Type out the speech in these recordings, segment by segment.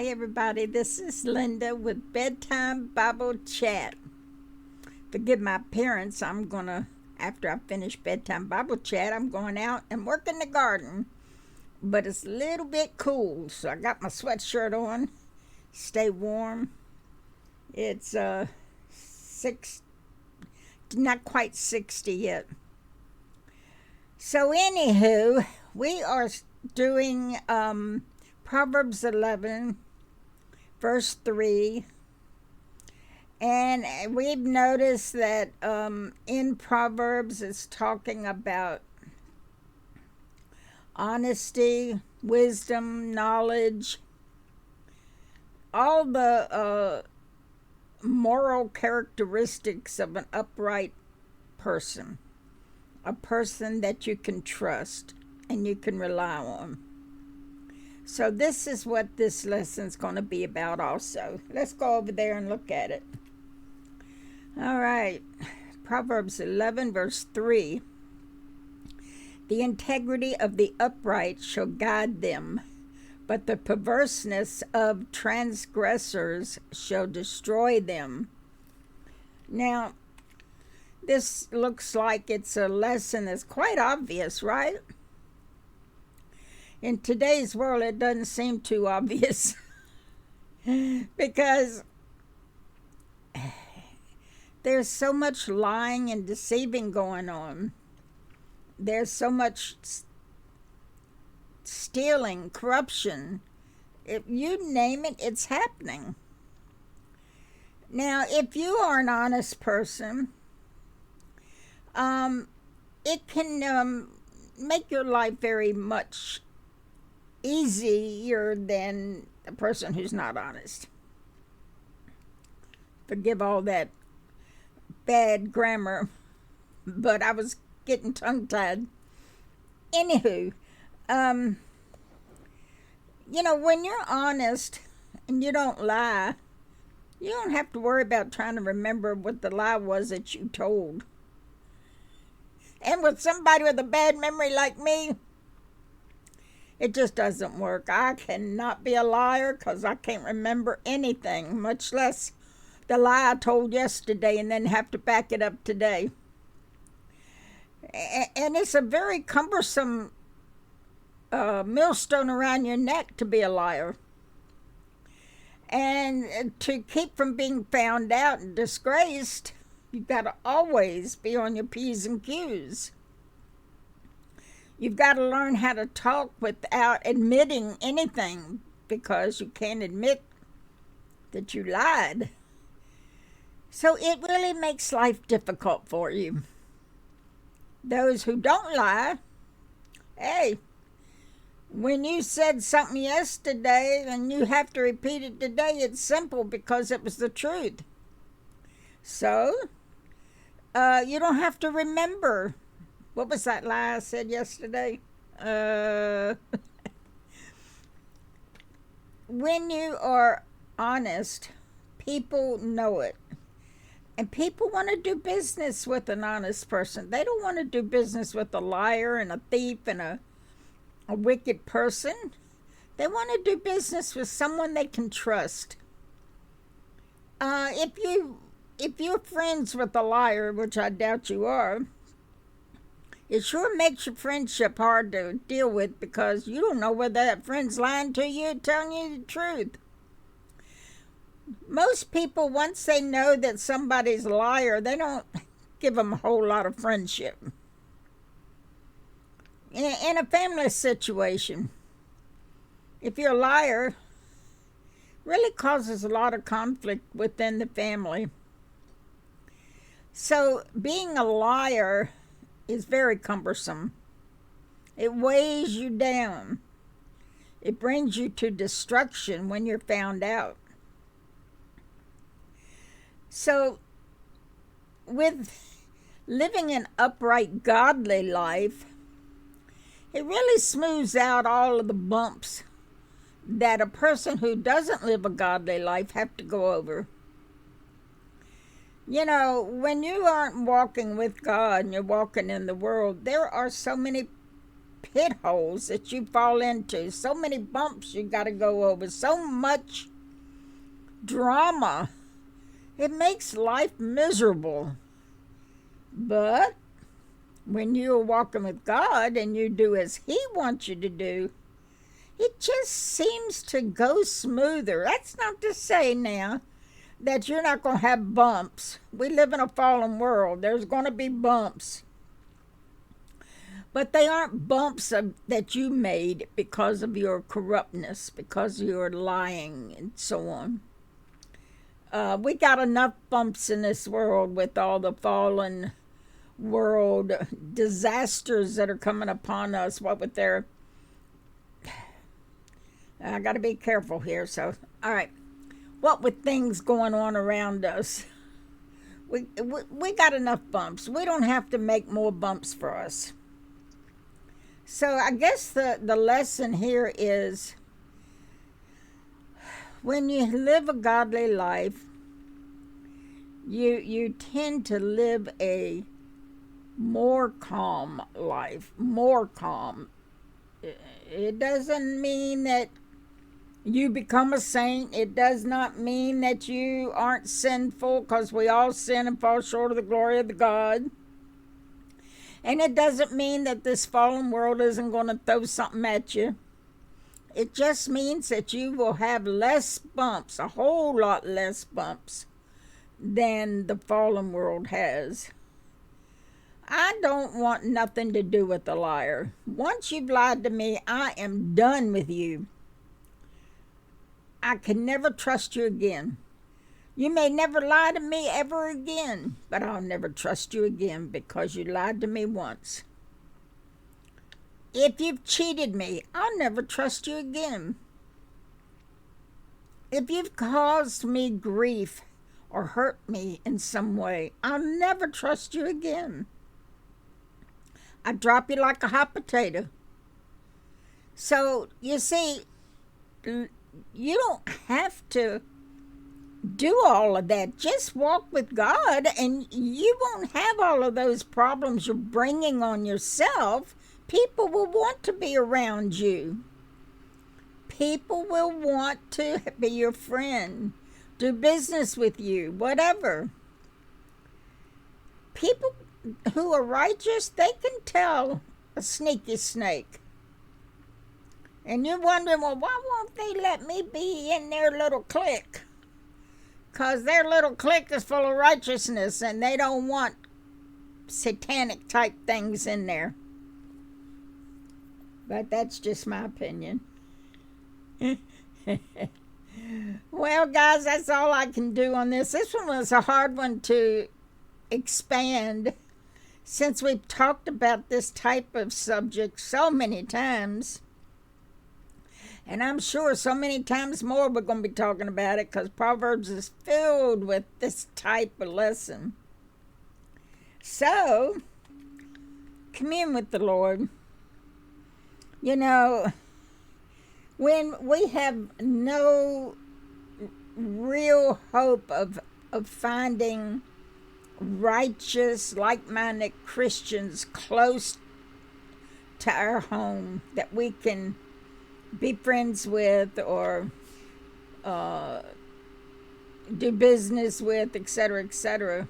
Hi, everybody. This is Linda with Bedtime Bible Chat. Forgive my appearance. After I finish Bedtime Bible Chat, I'm going out and work in the garden. But it's a little bit cool, so I got my sweatshirt on. Stay warm. It's not quite 60 yet. So, anywho, we are doing Proverbs 11, verse 3. And we've noticed that in Proverbs it's talking about honesty, wisdom, knowledge, all the moral characteristics of an upright person, a person that you can trust and you can rely on. So this is what this lesson's going to be about also. Let's go over there and look at it. All right. Proverbs 11, verse 3. The integrity of the upright shall guide them, but the perverseness of transgressors shall destroy them. Now, this looks like it's a lesson that's quite obvious, right? In today's world, it doesn't seem too obvious because there's so much lying and deceiving going on. There's so much stealing, corruption. If you name it, it's happening. Now, if you are an honest person, it can make your life very much easier than a person who's not honest. Forgive all that bad grammar, but I was getting tongue-tied. Anywho, when you're honest and you don't lie, you don't have to worry about trying to remember what the lie was that you told. And with somebody with a bad memory like me, it just doesn't work. I cannot be a liar because I can't remember anything, much less the lie I told yesterday and then have to back it up today. And it's a very cumbersome millstone around your neck to be a liar. And to keep from being found out and disgraced, you've got to always be on your P's and Q's. You've got to learn how to talk without admitting anything, because you can't admit that you lied. So it really makes life difficult for you. Those who don't lie, hey, when you said something yesterday and you have to repeat it today, it's simple because it was the truth. So, you don't have to remember. What was that lie I said yesterday? When you are honest, people know it. And people want to do business with an honest person. They don't want to do business with a liar and a thief and a wicked person. They want to do business with someone they can trust. If you're friends with a liar, which I doubt you are, it sure makes your friendship hard to deal with, because you don't know whether that friend's lying to you or telling you the truth. Most people, once they know that somebody's a liar, they don't give them a whole lot of friendship. In a family situation, if you're a liar, it really causes a lot of conflict within the family. So being a liar is very cumbersome. It weighs you down. It brings you to destruction when you're found out. So, with living an upright, godly life, it really smooths out all of the bumps that a person who doesn't live a godly life have to go over. You know, when you aren't walking with God and you're walking in the world, there are so many pit holes that you fall into, so many bumps you got to go over, so much drama. It makes life miserable. But when you're walking with God and you do as He wants you to do, it just seems to go smoother. That's not to say now that you're not going to have bumps. We live in a fallen world. There's going to be bumps. But they aren't bumps that you made because of your corruptness, because of your lying and so on. We got enough bumps in this world with all the fallen world disasters that are coming upon us. What with their... I got to be careful here. So, all right. What with things going on around us? We got enough bumps. We don't have to make more bumps for us. So I guess the lesson here is when you live a godly life, you tend to live a more calm life, more calm. It doesn't mean that you become a saint. It does not mean that you aren't sinful, because we all sin and fall short of the glory of the God. And it doesn't mean that this fallen world isn't going to throw something at you. It just means that you will have less bumps, a whole lot less bumps than the fallen world has. I don't want nothing to do with a liar. Once you've lied to me, I am done with you. I can never trust you again. You may never lie to me ever again, but I'll never trust you again because you lied to me once. If you've cheated me, I'll never trust you again. If you've caused me grief or hurt me in some way, I'll never trust you again. I drop you like a hot potato. So, you see, you don't have to do all of that. Just walk with God and you won't have all of those problems you're bringing on yourself. People will want to be around you. People will want to be your friend, do business with you, whatever. People who are righteous, they can tell a sneaky snake. And you're wondering, well, why won't they let me be in their little clique? Because their little clique is full of righteousness and they don't want satanic type things in there. But that's just my opinion. Well, guys, that's all I can do on this. This one was a hard one to expand since we've talked about this type of subject so many times. And I'm sure so many times more we're going to be talking about it, because Proverbs is filled with this type of lesson. So, commune with the Lord. You know, when we have no real hope of finding righteous, like-minded Christians close to our home that we can be friends with or do business with, etc., etc.,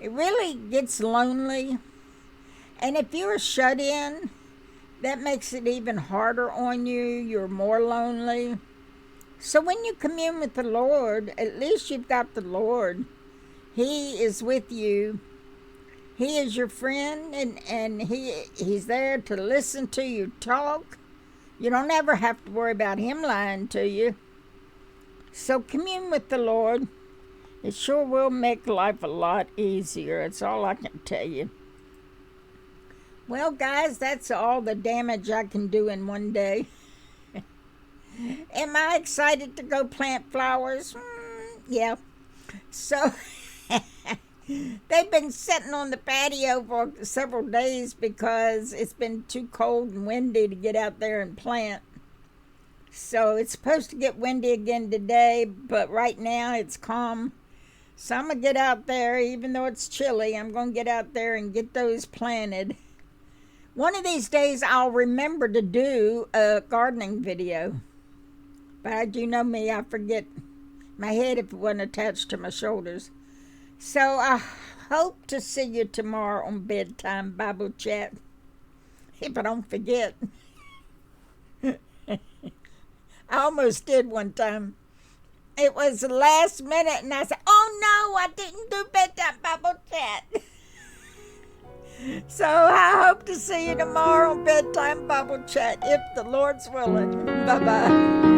it really gets lonely. And if you're shut in, that makes it even harder on you. You're more lonely. So when you commune with the Lord, at least you've got the Lord. He is with you. He is your friend, and he's there to listen to you talk. You don't ever have to worry about him lying to you. So commune with the Lord. It sure will make life a lot easier. That's all I can tell you. Well, guys, that's all the damage I can do in one day. Am I excited to go plant flowers? Yeah. So, they've been sitting on the patio for several days because it's been too cold and windy to get out there and plant. So, it's supposed to get windy again today, but right now it's calm. So, I'm going to get out there, even though it's chilly, I'm going to get out there and get those planted. One of these days I'll remember to do a gardening video. But you know me, I forget my head if it wasn't attached to my shoulders. So I hope to see you tomorrow on Bedtime Bible Chat. If I don't forget. I almost did one time. It was the last minute and I said, oh no, I didn't do Bedtime Bible Chat. So I hope to see you tomorrow on Bedtime Bible Chat, if the Lord's willing. Bye-bye.